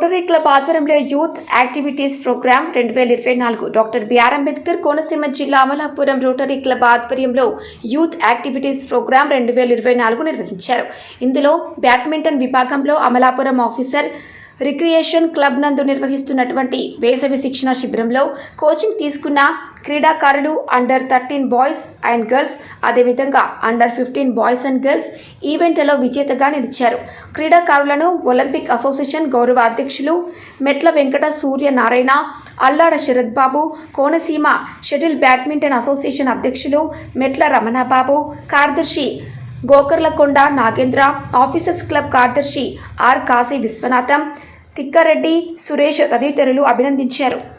Rotary club ఆధ్వర్యంలో youth activities program 2024 doctor B R Ambedkar Konaseema జిల్లా Amalapuram Rotary club ఆధ్వర్యంలో యూత్ యాక్టివిటీస్ ప్రోగ్రామ్ 2024 నిర్వహించారు. ఇందులో బ్యాడ్మింటన్ విభాగంలో అమలాపురం ఆఫీసర్ రిక్రియేషన్ క్లబ్ నందు నిర్వహిస్తున్నటువంటి వేసవి శిక్షణ శిబిరంలో కోచింగ్ తీసుకున్న క్రీడాకారులు అండర్ 13 బాయ్స్ అండ్ గర్ల్స్, అదేవిధంగా అండర్ 15 బాయ్స్ అండ్ గర్ల్స్ ఈవెంట్లలో విజేతగా నిలిచారు. క్రీడాకారులను ఒలింపిక్ అసోసియేషన్ గౌరవ అధ్యక్షులు మెట్ల వెంకట సూర్యనారాయణ, అల్లాడ శరత్ బాబు, కోనసీమ షటిల్ బ్యాడ్మింటన్ అసోసియేషన్ అధ్యక్షులు మెట్ల రమణబాబు, కార్యదర్శి గోకర్లకొండ నాగేంద్ర, ఆఫీసర్స్ క్లబ్ కార్యదర్శి ఆర్ కాశీ విశ్వనాథం, తిక్కారెడ్డి సురేష్ తదితరులు అభినందించారు.